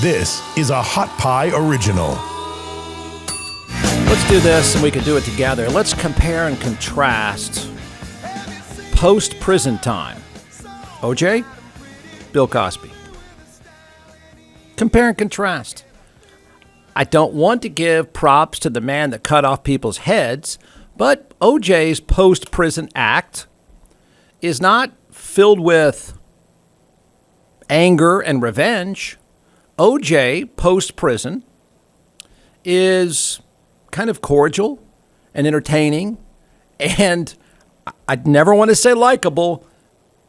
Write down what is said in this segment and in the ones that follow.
This is a Hot Pie Original. Let's do this and we can do it together. Let's compare and contrast post-prison time. OJ, Bill Cosby. Compare and contrast. I don't want to give props to the man that cut off people's heads, but OJ's post-prison act is not filled with anger and revenge. OJ, post-prison, is kind of cordial and entertaining, and I'd never want to say likable,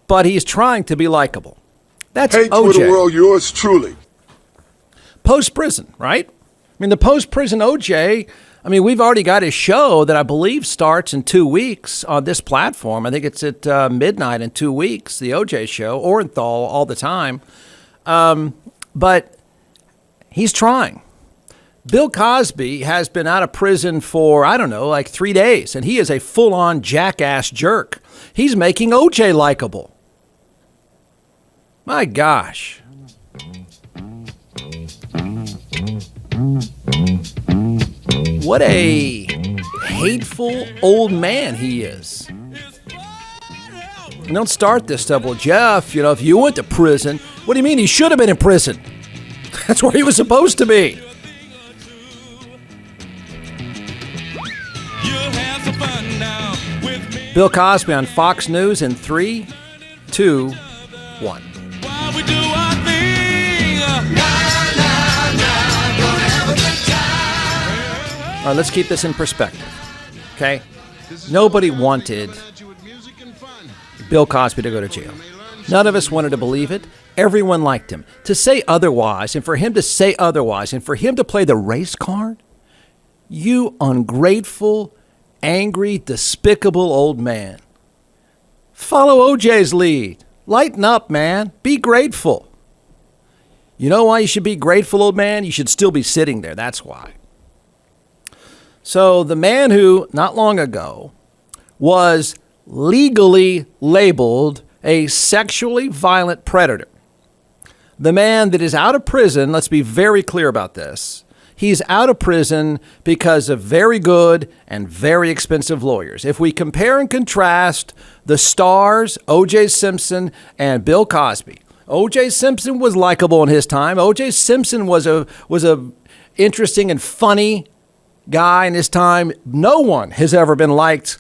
but he's trying to be likable. That's hey, OJ. Twitter world, yours truly. Post-prison, right? I mean, the post-prison OJ, we've already got his show that I believe starts in 2 weeks on this platform. I think it's at midnight in 2 weeks, the OJ show, Orenthal all the time. But he's trying. Bill Cosby has been out of prison for, 3 days, and he is a full-on jackass jerk. He's making OJ likable. My gosh. What a hateful old man he is. And don't start this stuff. Well, Jeff, if you went to prison, what do you mean? He should have been in prison. That's where he was supposed to be. Bill Cosby on Fox News in 3, 2, 1. All right, let's keep this in perspective, okay? Nobody wanted Bill Cosby to go to jail. None of us wanted to believe it. Everyone liked him. To say otherwise, and for him to say otherwise, and for him to play the race card, you ungrateful, angry, despicable old man. Follow OJ's lead. Lighten up, man. Be grateful. You know why you should be grateful, old man? You should still be sitting there. That's why. So the man who, not long ago, was legally labeled a sexually violent predator, the man that is out of prison, let's be very clear about this, he's out of prison because of very good and very expensive lawyers. If we compare and contrast the stars, O.J. Simpson and Bill Cosby, O.J. Simpson was likable in his time. O.J. Simpson was a interesting and funny guy in his time. No one has ever been liked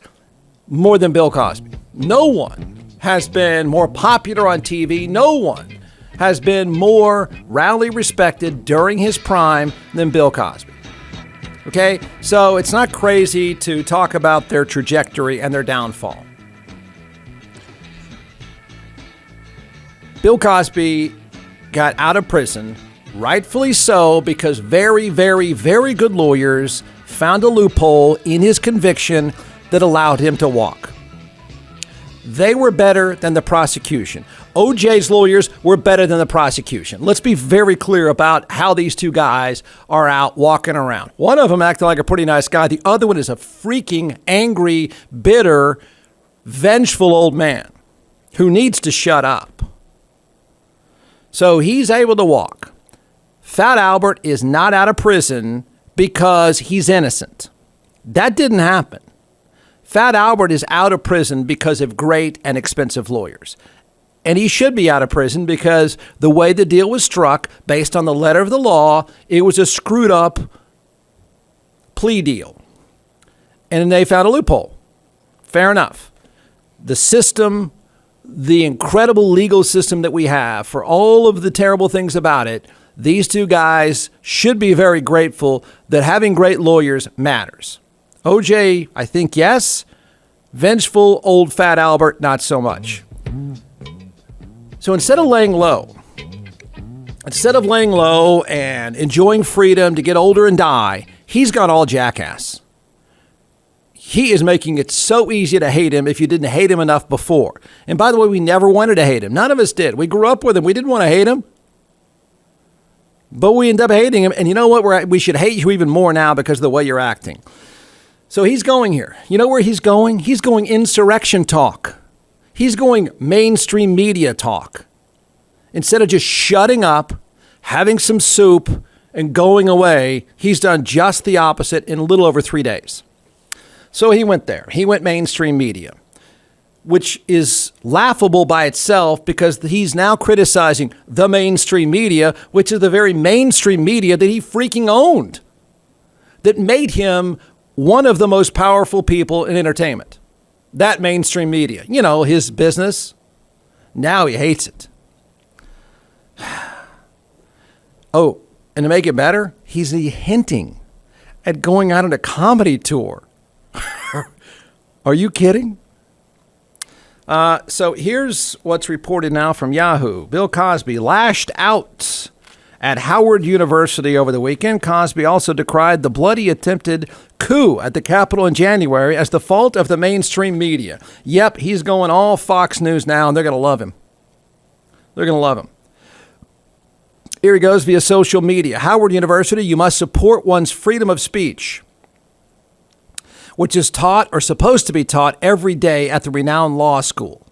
more than Bill Cosby. No one has been more popular on TV. No one has been more roundly respected during his prime than Bill Cosby. Okay? So it's not crazy to talk about their trajectory and their downfall. Bill Cosby got out of prison, rightfully so, because very, very, very good lawyers found a loophole in his conviction that allowed him to walk. They were better than the prosecution. OJ's lawyers were better than the prosecution. Let's be very clear about how these two guys are out walking around. One of them acted like a pretty nice guy. The other one is a freaking angry, bitter, vengeful old man who needs to shut up. So he's able to walk. Fat Albert is not out of prison because he's innocent. That didn't happen. Fat Albert is out of prison because of great and expensive lawyers. And he should be out of prison because the way the deal was struck, based on the letter of the law, it was a screwed up plea deal. And they found a loophole. Fair enough. The system, the incredible legal system that we have, for all of the terrible things about it, these two guys should be very grateful that having great lawyers matters. OJ, I think yes. Vengeful old Fat Albert, not so much. So instead of laying low and enjoying freedom to get older and die, he's gone all jackass. He is making it so easy to hate him if you didn't hate him enough before. And by the way, we never wanted to hate him. None of us did. We grew up with him. We didn't want to hate him. But we end up hating him. And you know what? We should hate you even more now because of the way you're acting. So he's going here. You know where he's going? He's going insurrection talk. He's going mainstream media talk. Instead of just shutting up, having some soup, and going away. He's done just the opposite in a little over 3 days. So he went there. He went mainstream media, which is laughable by itself because he's now criticizing the mainstream media, which is the very mainstream media that he freaking owned, that made him one of the most powerful people in entertainment. That mainstream media, you know, his business. Now he hates it. Oh, and to make it better, he's hinting at going out on a comedy tour. Are you kidding? So here's what's reported now from Yahoo. Bill Cosby lashed out at Howard University over the weekend. Cosby also decried the bloody attempted coup at the Capitol in January as the fault of the mainstream media. Yep, he's going all Fox News now, and they're going to love him. They're going to love him. Here he goes via social media. Howard University, you must support one's freedom of speech, which is taught or supposed to be taught every day at the renowned law school.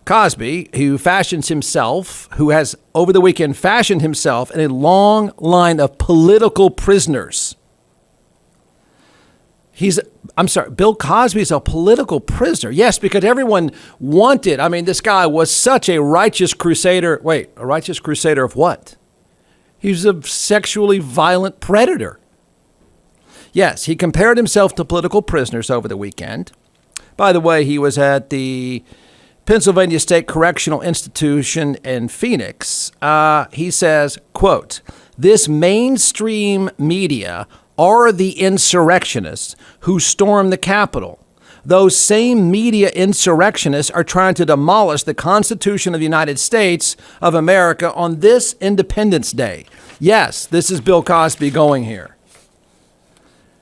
Cosby, who has over the weekend fashioned himself in a long line of political prisoners. Bill Cosby's a political prisoner. Yes, because everyone wanted, this guy was such a righteous crusader. Wait, a righteous crusader of what? He was a sexually violent predator. Yes, he compared himself to political prisoners over the weekend. By the way, he was at the Pennsylvania State Correctional Institution in Phoenix. He says, quote, "This mainstream media are the insurrectionists who stormed the Capitol. Those same media insurrectionists are trying to demolish the Constitution of the United States of America on this Independence Day." Yes, this is Bill Cosby going here.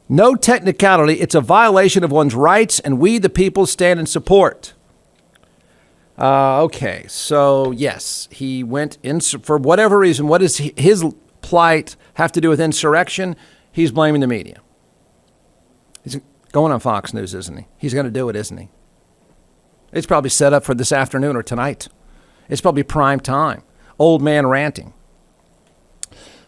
No technicality, it's a violation of one's rights, and we, the people, stand in support. Okay, so yes, he went in for whatever reason. What does his plight have to do with insurrection? He's blaming the media. He's going on Fox News, isn't he? He's going to do it, isn't he? It's probably set up for this afternoon or tonight. It's probably prime time. Old man ranting.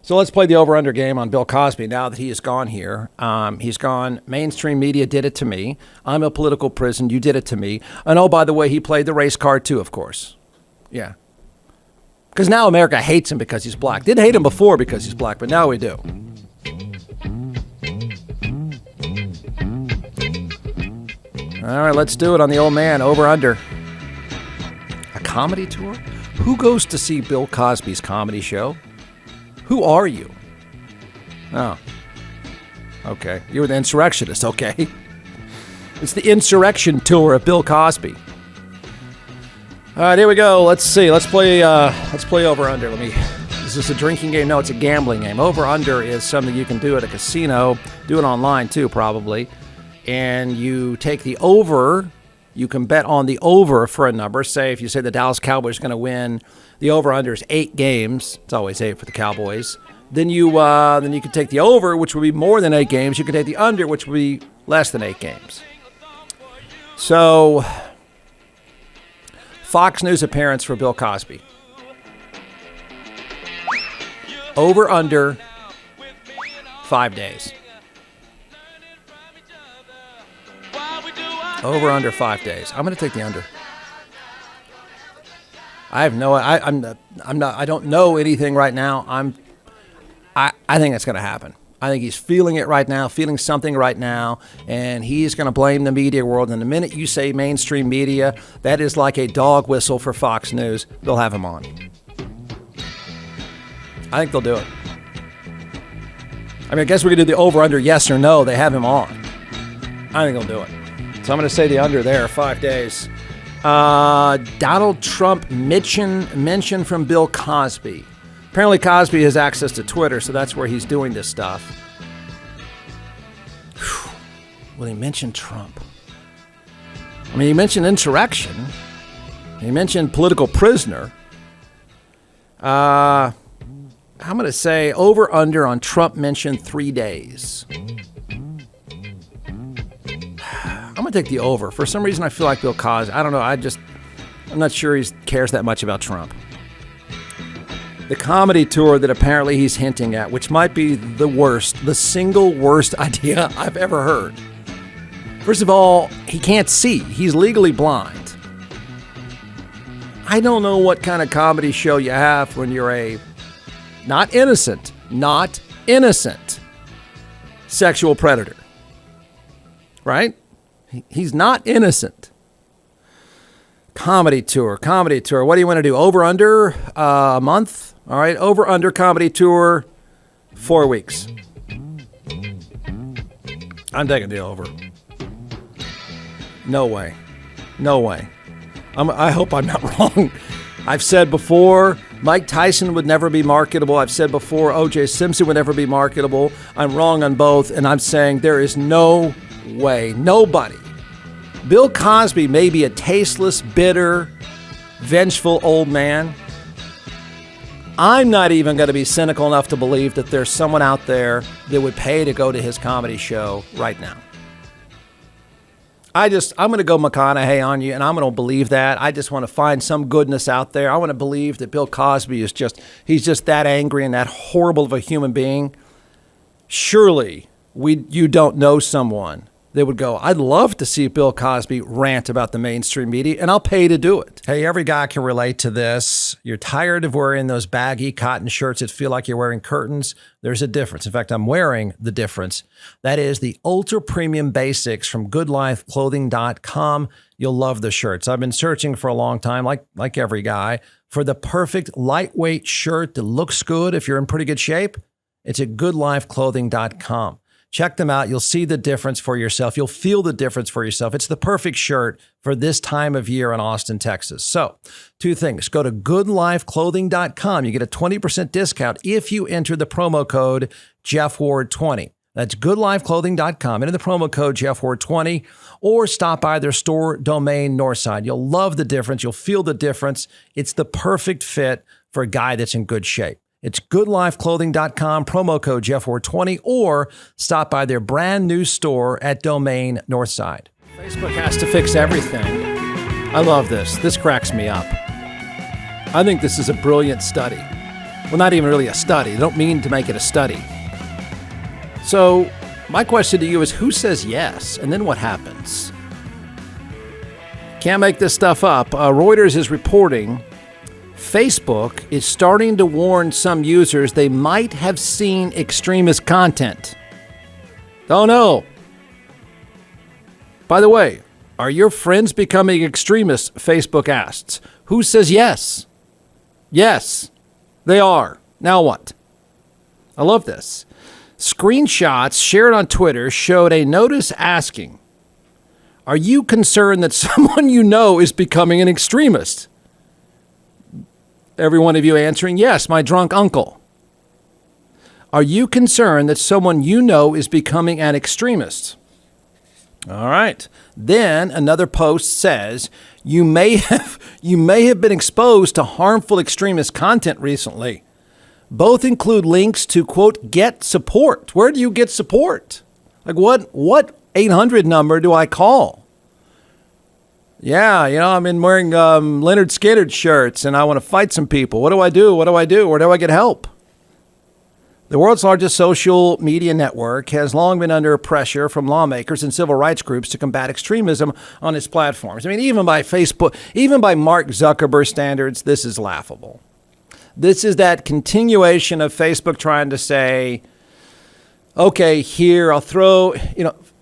So let's play the over-under game on Bill Cosby now that he is gone here. He's gone. Mainstream media did it to me. I'm a political prison. You did it to me. And oh, by the way, he played the race card too, of course. Yeah. Because now America hates him because he's black. Didn't hate him before because he's black, but now we do. All right, let's do it on the old man. Over-under. A comedy tour? Who goes to see Bill Cosby's comedy show? Who are you? Oh. Okay. You were the insurrectionist. Okay. It's the insurrection tour of Bill Cosby. All right, here we go. Let's see. Let's play over-under. Is this a drinking game? No, it's a gambling game. Over-under is something you can do at a casino. Do it online, too, probably. And you take the over. You can bet on the over for a number. Say, if you say the Dallas Cowboys are going to win, the over-under is 8 games. It's always 8 for the Cowboys. Then you can take the over, which would be more than 8 games. You can take the under, which would be less than 8 games. So, Fox News appearance for Bill Cosby. Over-under 5 days. Over under 5 days. I'm going to take the under. I don't know anything right now. I think it's going to happen. I think he's feeling it right now, feeling something right now, and he's going to blame the media world. And the minute you say mainstream media, that is like a dog whistle for Fox News. They'll have him on. I think they'll do it. I guess we could do the over under yes or no. They have him on. I think they'll do it. So I'm going to say the under there, 5 days. Donald Trump mention from Bill Cosby. Apparently Cosby has access to Twitter, so that's where he's doing this stuff. Well, he mentioned Trump. He mentioned insurrection. He mentioned political prisoner. I'm going to say over under on Trump mentioned 3 days. I'm going to take the over. For some reason, I feel like Bill Cosby. I don't know. I'm not sure he cares that much about Trump. the comedy tour that apparently he's hinting at, which might be the single worst idea I've ever heard. First of all, he can't see. He's legally blind. I don't know what kind of comedy show you have when you're a not innocent sexual predator. Right? He's not innocent. Comedy tour. What do you want to do? Over, under, a month? All right, over, under, comedy tour, 4 weeks. I'm taking the over. No way. I hope I'm not wrong. I've said before, Mike Tyson would never be marketable. I've said before, O.J. Simpson would never be marketable. I'm wrong on both, and I'm saying there is no way, nobody. Bill Cosby may be a tasteless, bitter, vengeful old man. I'm not even going to be cynical enough to believe that there's someone out there that would pay to go to his comedy show right now. I'm going to go McConaughey on you, and I'm going to believe that. I just want to find some goodness out there. I want to believe that Bill Cosby he's just that angry and that horrible of a human being. Surely you don't know someone that would go, I'd love to see Bill Cosby rant about the mainstream media, and I'll pay to do it. Hey, every guy can relate to this. You're tired of wearing those baggy cotton shirts that feel like you're wearing curtains. There's a difference. In fact, I'm wearing the difference. That is the ultra premium basics from goodlifeclothing.com. You'll love the shirts. I've been searching for a long time, like every guy, for the perfect lightweight shirt that looks good if you're in pretty good shape. It's at goodlifeclothing.com. Check them out. You'll see the difference for yourself. You'll feel the difference for yourself. It's the perfect shirt for this time of year in Austin, Texas. So, 2 things. Go to goodlifeclothing.com. You get a 20% discount if you enter the promo code JeffWard20. That's goodlifeclothing.com. Enter the promo code JeffWard20 or stop by their store domain Northside. You'll love the difference. You'll feel the difference. It's the perfect fit for a guy that's in good shape. It's goodlifeclothing.com, promo code JeffWard20, or stop by their brand new store at Domain Northside. Facebook has to fix everything. I love this. This cracks me up. I think this is a brilliant study. Well, not even really a study. They don't mean to make it a study. So my question to you is, who says yes? And then what happens? Can't make this stuff up. Reuters is reporting Facebook is starting to warn some users they might have seen extremist content. Oh no. By the way, are your friends becoming extremists? Facebook asks. Who says yes? Yes, they are. Now what? I love this. Screenshots shared on Twitter showed a notice asking, are you concerned that someone you know is becoming an extremist? Every one of you answering, yes, my drunk uncle. Are you concerned that someone you know is becoming an extremist? All right. Then another post says, you may have been exposed to harmful extremist content recently. Both include links to, quote, get support. Where do you get support? Like what 800 number do I call? Yeah, I'm wearing Leonard Skinner shirts and I want to fight some people. What do I do? Where do I get help? The world's largest social media network has long been under pressure from lawmakers and civil rights groups to combat extremism on its platforms. I mean, even by Facebook, even by Mark Zuckerberg standards, this is laughable. This is that continuation of Facebook trying to say, okay, here, I'll throw,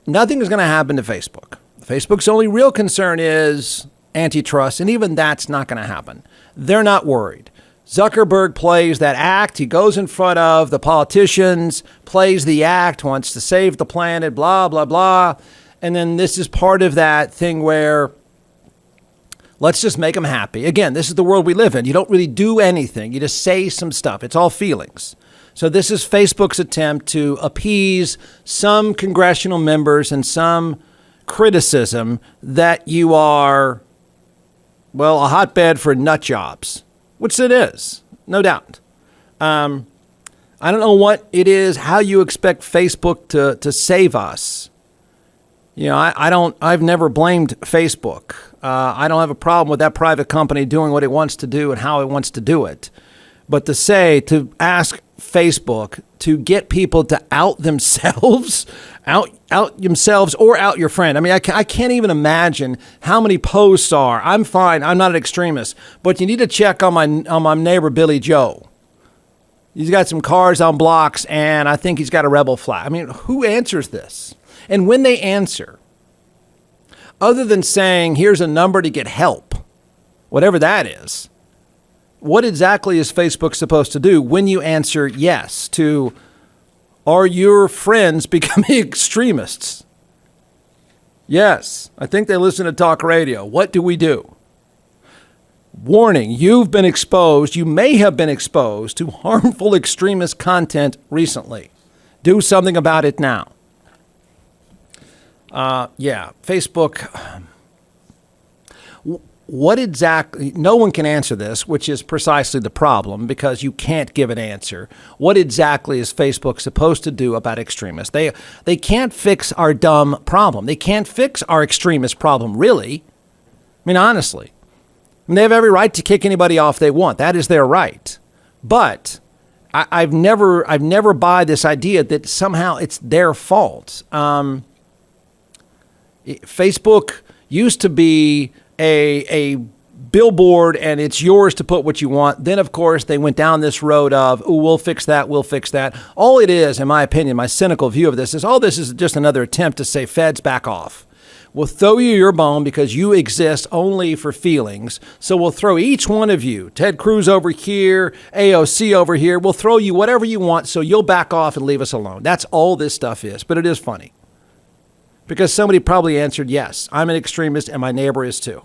nothing is going to happen to Facebook. Facebook's only real concern is antitrust, and even that's not going to happen. They're not worried. Zuckerberg plays that act. He goes in front of the politicians, plays the act, wants to save the planet, blah, blah, blah. And then this is part of that thing where let's just make them happy. Again, this is the world we live in. You don't really do anything. You just say some stuff. It's all feelings. So this is Facebook's attempt to appease some congressional members and some criticism that you are, well, a hotbed for nut jobs, which it is, no doubt. I don't know what it is, how you expect Facebook to save us. I've never blamed Facebook. I don't have a problem with that private company doing what it wants to do and how it wants to do it. But to ask Facebook to get people to out themselves, out themselves or out your friend. I mean, I can't even imagine how many posts are, I'm fine, I'm not an extremist, but you need to check on my neighbor, Billy Joe. He's got some cars on blocks, and I think he's got a rebel flag. I mean, who answers this? And when they answer, other than saying, here's a number to get help, whatever that is, what exactly is Facebook supposed to do when you answer yes to, are your friends becoming extremists? Yes, I think they listen to talk radio. What do we do? Warning, you may have been exposed to harmful extremist content recently. Do something about it now. Facebook. What exactly, no one can answer this, which is precisely the problem because you can't give an answer. What exactly is Facebook supposed to do about extremists? They can't fix our dumb problem. They can't fix our extremist problem, really. I mean, honestly. I mean, they have every right to kick anybody off they want. That is their right. But I've never buy this idea that somehow it's their fault. Facebook used to be a billboard and it's yours to put what you want. Then, of course, they went down this road of, oh, we'll fix that. All it is, in my opinion, my cynical view of this is all this is just another attempt to say, feds, back off. We'll throw you your bone because you exist only for feelings. So we'll throw each one of you, Ted Cruz over here, AOC over here. We'll throw you whatever you want so you'll back off and leave us alone. That's all this stuff is. But it is funny because somebody probably answered, yes, I'm an extremist and my neighbor is too.